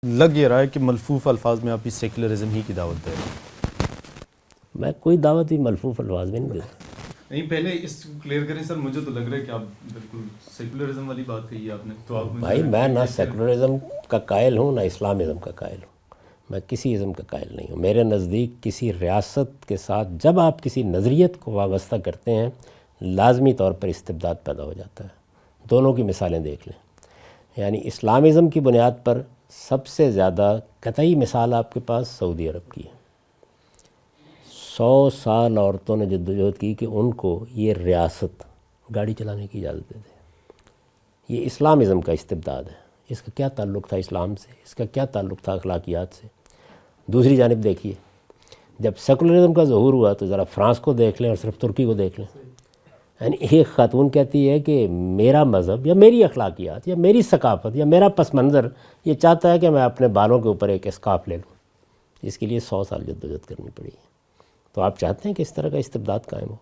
لگ یہ رہا ہے کہ ملفوف الفاظ میں آپ اس سیکولرزم ہی کی دعوت دے رہے ہیں. میں کوئی دعوت ہی ملفوف الفاظ میں نہیں دیتا. نہیں پہلے اس کلیئر کریں سر, مجھے تو لگ رہا ہے کہ آپ بالکل سیکولرزم والی بات کہی ہے آپ نے, تو آپ بھائی میں نہ سیکولرزم کا قائل ہوں نہ اسلامزم کا قائل ہوں, میں کسی ازم کا قائل نہیں ہوں. میرے نزدیک کسی ریاست کے ساتھ جب آپ کسی نظریت کو وابستہ کرتے ہیں لازمی طور پر استبداد پیدا ہو جاتا ہے. دونوں کی مثالیں دیکھ لیں. یعنی اسلامزم کی بنیاد پر سب سے زیادہ قطعی مثال آپ کے پاس سعودی عرب کی ہے. 100 سال عورتوں نے جدوجہد کی کہ ان کو یہ ریاست گاڑی چلانے کی اجازت دے دے. یہ اسلامزم کا استبداد ہے. اس کا کیا تعلق تھا اسلام سے, اس کا کیا تعلق تھا اخلاقیات سے. دوسری جانب دیکھیے, جب سیکولرزم کا ظہور ہوا تو ذرا فرانس کو دیکھ لیں اور صرف ترکی کو دیکھ لیں. یعنی ایک خاتون کہتی ہے کہ میرا مذہب یا میری اخلاقیات یا میری ثقافت یا میرا پس منظر یہ چاہتا ہے کہ میں اپنے بالوں کے اوپر ایک اسکارف لے لوں. اس کے لیے 100 سال جدوجہد کرنی پڑی ہے. تو آپ چاہتے ہیں کہ اس طرح کا استبداد قائم ہو.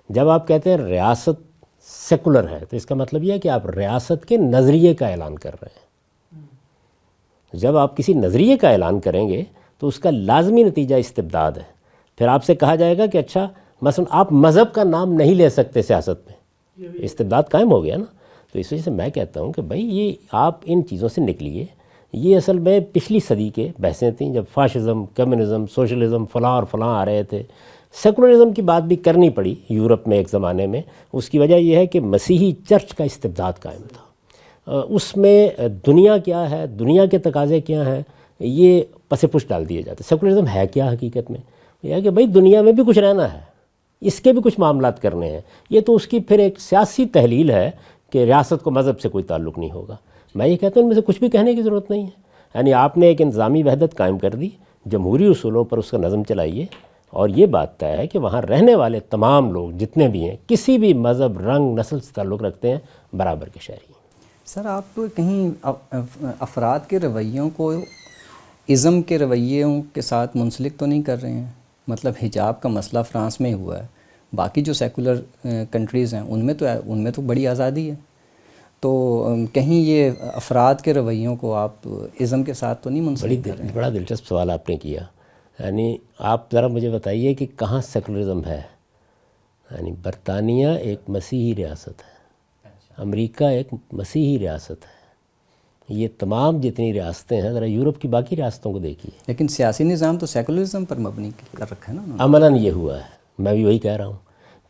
جب آپ کہتے ہیں ریاست سیکولر ہے تو اس کا مطلب یہ ہے کہ آپ ریاست کے نظریے کا اعلان کر رہے ہیں. جب آپ کسی نظریے کا اعلان کریں گے تو اس کا لازمی نتیجہ استبداد ہے. پھر آپ سے کہا جائے گا کہ اچھا مثلا آپ مذہب کا نام نہیں لے سکتے سیاست میں, استبداد قائم ہو گیا نا. تو اس وجہ سے میں کہتا ہوں کہ بھائی یہ آپ ان چیزوں سے نکلیے. یہ اصل میں پچھلی صدی کے بحثیں تھیں جب فاشزم, کمیونزم, سوشلزم فلاں اور فلاں آ رہے تھے. سیکولرزم کی بات بھی کرنی پڑی یورپ میں ایک زمانے میں. اس کی وجہ یہ ہے کہ مسیحی چرچ کا استبداد قائم تھا. اس میں دنیا کیا ہے, دنیا کے تقاضے کیا ہیں, یہ پس پش ڈال دیے جاتے. سیکولرزم ہے کیا حقیقت میں؟ یہ ہے کہ بھائی دنیا میں بھی کچھ رہنا ہے, اس کے بھی کچھ معاملات کرنے ہیں. یہ تو اس کی پھر ایک سیاسی تحلیل ہے کہ ریاست کو مذہب سے کوئی تعلق نہیں ہوگا. میں یہ کہتا ہوں ان میں سے کچھ بھی کہنے کی ضرورت نہیں ہے. یعنی آپ نے ایک انتظامی وحدت قائم کر دی, جمہوری اصولوں پر اس کا نظم چلائیے, اور یہ بات طے ہے کہ وہاں رہنے والے تمام لوگ جتنے بھی ہیں کسی بھی مذہب, رنگ, نسل سے تعلق رکھتے ہیں, برابر کے شہری ہیں. سر آپ کہیں افراد کے رویوں کو ازم کے رویوں کے ساتھ منسلک تو نہیں کر رہے ہیں؟ مطلب حجاب کا مسئلہ فرانس میں ہوا ہے, باقی جو سیکولر کنٹریز ہیں ان میں تو بڑی آزادی ہے. تو کہیں یہ افراد کے رویوں کو آپ ازم کے ساتھ تو نہیں منسلک کر رہے ہیں؟ بڑا دلچسپ سوال آپ نے کیا. یعنی آپ ذرا مجھے بتائیے کہ کہاں سیکولرزم ہے. یعنی برطانیہ ایک مسیحی ریاست ہے, امریکہ ایک مسیحی ریاست ہے. یہ تمام جتنی ریاستیں ہیں ذرا یورپ کی باقی ریاستوں کو دیکھیے. لیکن سیاسی نظام تو سیکولرزم پر مبنی کر رکھا ہے نا. عملاً یہ ہوا ہے. میں بھی وہی کہہ رہا ہوں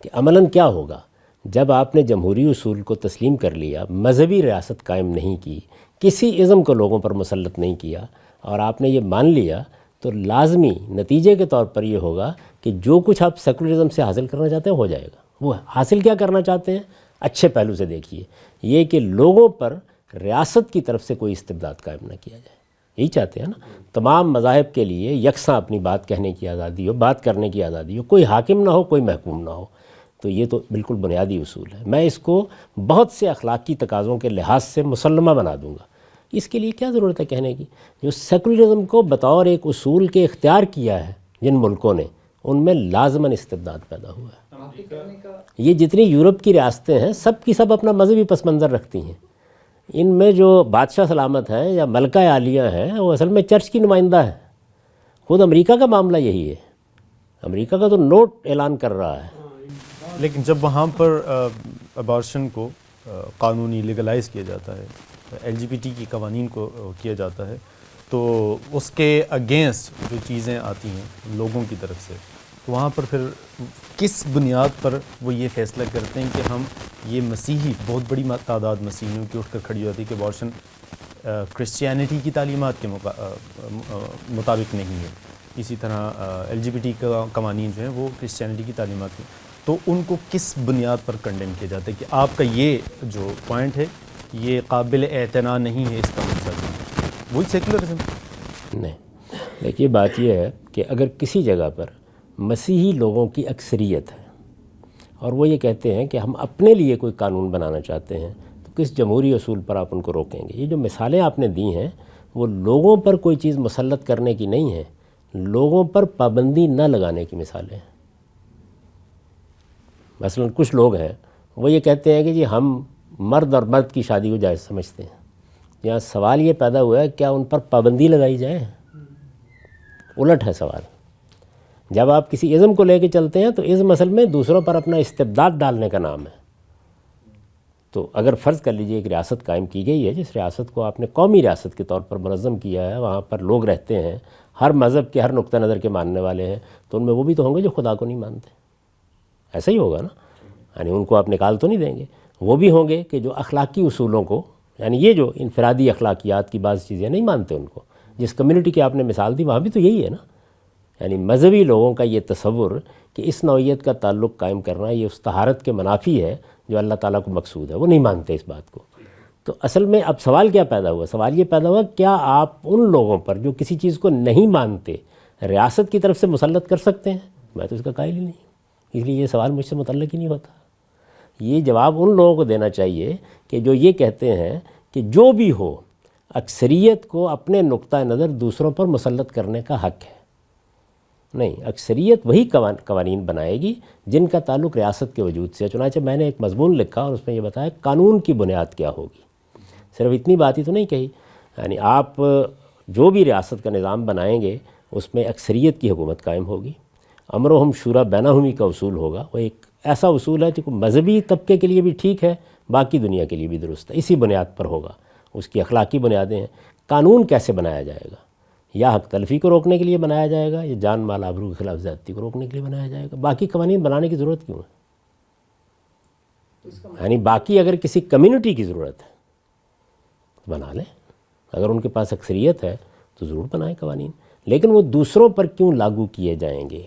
کہ عملاً کیا ہوگا جب آپ نے جمہوری اصول کو تسلیم کر لیا, مذہبی ریاست قائم نہیں کی, کسی ازم کو لوگوں پر مسلط نہیں کیا, اور آپ نے یہ مان لیا, تو لازمی نتیجے کے طور پر یہ ہوگا کہ جو کچھ آپ سیکولرزم سے حاصل کرنا چاہتے ہیں ہو جائے گا. وہ حاصل کیا کرنا چاہتے ہیں اچھے پہلو سے دیکھیے, یہ کہ لوگوں پر ریاست کی طرف سے کوئی استبداد قائم نہ کیا جائے. یہی چاہتے ہیں نا. تمام مذاہب کے لیے یکساں اپنی بات کہنے کی آزادی ہو, بات کرنے کی آزادی ہو, کوئی حاکم نہ ہو, کوئی محکوم نہ ہو. تو یہ تو بالکل بنیادی اصول ہے. میں اس کو بہت سے اخلاقی تقاضوں کے لحاظ سے مسلمہ بنا دوں گا. اس کے لیے کیا ضرورت ہے کہنے کی؟ جو سیکولرزم کو بطور ایک اصول کے اختیار کیا ہے جن ملکوں نے, ان میں لازماً استبداد پیدا ہوا ہے. یہ جتنی یورپ کی ریاستیں ہیں سب کی سب اپنا مذہبی پس منظر رکھتی ہیں. ان میں جو بادشاہ سلامت ہیں یا ملکہ عالیہ ہیں وہ اصل میں چرچ کی نمائندہ ہیں. خود امریکہ کا معاملہ یہی ہے. امریکہ کا تو نوٹ اعلان کر رہا ہے. لیکن جب وہاں پر ابارشن کو قانونی لیگلائز کیا جاتا ہے, LGBT کی قوانین کو کیا جاتا ہے, تو اس کے اگینسٹ جو چیزیں آتی ہیں لوگوں کی طرف سے, تو وہاں پر پھر کس بنیاد پر وہ یہ فیصلہ کرتے ہیں کہ ہم یہ مسیحی, بہت بڑی تعداد مسیحیوں کی اٹھ کر کھڑی ہوتی ہے کہ ابارشن کرسچینٹی کی تعلیمات کے مطابق نہیں ہے, اسی طرح LGBT کا قوانین جو ہیں وہ کرسچینٹی کی تعلیمات کی, تو ان کو کس بنیاد پر کنڈیم کیا جاتا ہے کہ آپ کا یہ جو پوائنٹ ہے یہ قابل اعتنا نہیں ہے, اس کا مطلب وہی سیکولرزم نہیں. دیکھیے بات یہ ہے کہ اگر کسی جگہ پر مسیحی لوگوں کی اکثریت ہے اور وہ یہ کہتے ہیں کہ ہم اپنے لیے کوئی قانون بنانا چاہتے ہیں, تو کس جمہوری اصول پر آپ ان کو روکیں گے؟ یہ جو مثالیں آپ نے دی ہیں وہ لوگوں پر کوئی چیز مسلط کرنے کی نہیں ہیں, لوگوں پر پابندی نہ لگانے کی مثالیں ہیں. مثلا کچھ لوگ ہیں وہ یہ کہتے ہیں کہ جی ہم مرد اور مرد کی شادی کو جائز سمجھتے ہیں, یہاں سوال یہ پیدا ہوا ہے کیا ان پر پابندی لگائی جائے؟ الٹ ہے سوال. جب آپ کسی ازم کو لے کے چلتے ہیں تو ازم اصل میں دوسروں پر اپنا استبداد ڈالنے کا نام ہے. تو اگر فرض کر لیجئے ایک ریاست قائم کی گئی ہے، جس ریاست کو آپ نے قومی ریاست کے طور پر منظم کیا ہے، وہاں پر لوگ رہتے ہیں، ہر مذہب کے، ہر نقطہ نظر کے ماننے والے ہیں، تو ان میں وہ بھی تو ہوں گے جو خدا کو نہیں مانتے. ایسا ہی ہوگا نا، یعنی ان کو آپ نکال تو نہیں دیں گے. وہ بھی ہوں گے کہ جو اخلاقی اصولوں کو، یعنی یہ جو انفرادی اخلاقیات کی بعض چیزیں نہیں مانتے ان کو. جس کمیونٹی کی آپ نے مثال دی وہاں بھی تو یہی ہے نا. یعنی مذہبی لوگوں کا یہ تصور کہ اس نوعیت کا تعلق قائم کرنا یہ اس طہارت کے منافی ہے جو اللہ تعالیٰ کو مقصود ہے، وہ نہیں مانتے اس بات کو. تو اصل میں اب سوال کیا پیدا ہوا؟ سوال یہ پیدا ہوا کیا آپ ان لوگوں پر جو کسی چیز کو نہیں مانتے ریاست کی طرف سے مسلط کر سکتے ہیں؟ میں تو اس کا قائل ہی نہیں. اس لیے یہ سوال مجھ سے متعلق ہی نہیں ہوتا. یہ جواب ان لوگوں کو دینا چاہیے کہ جو یہ کہتے ہیں کہ جو بھی ہو اکثریت کو اپنے نقطہ نظر دوسروں پر مسلط کرنے کا حق ہے. نہیں، اکثریت وہی قوانین بنائے گی جن کا تعلق ریاست کے وجود سے ہے. چنانچہ میں نے ایک مضمون لکھا اور اس میں یہ بتایا قانون کی بنیاد کیا ہوگی. صرف اتنی بات ہی تو نہیں کہی، یعنی آپ جو بھی ریاست کا نظام بنائیں گے اس میں اکثریت کی حکومت قائم ہوگی. امرہم شورا بینہم کا اصول ہوگا. وہ ایک ایسا اصول ہے جو مذہبی طبقے کے لیے بھی ٹھیک ہے، باقی دنیا کے لیے بھی درست ہے. اسی بنیاد پر ہوگا. اس کی اخلاقی بنیادیں ہیں. قانون کیسے بنایا جائے گا؟ یا حق تلفی کو روکنے کے لیے بنایا جائے گا، یا جان مال آبرو کے خلاف زیادتی کو روکنے کے لیے بنایا جائے گا. باقی قوانین بنانے کی ضرورت کیوں ہے؟ یعنی باقی اگر کسی کمیونٹی کی ضرورت ہے بنا لیں. اگر ان کے پاس اکثریت ہے تو ضرور بنائیں قوانین، لیکن وہ دوسروں پر کیوں لاگو کیے جائیں گے؟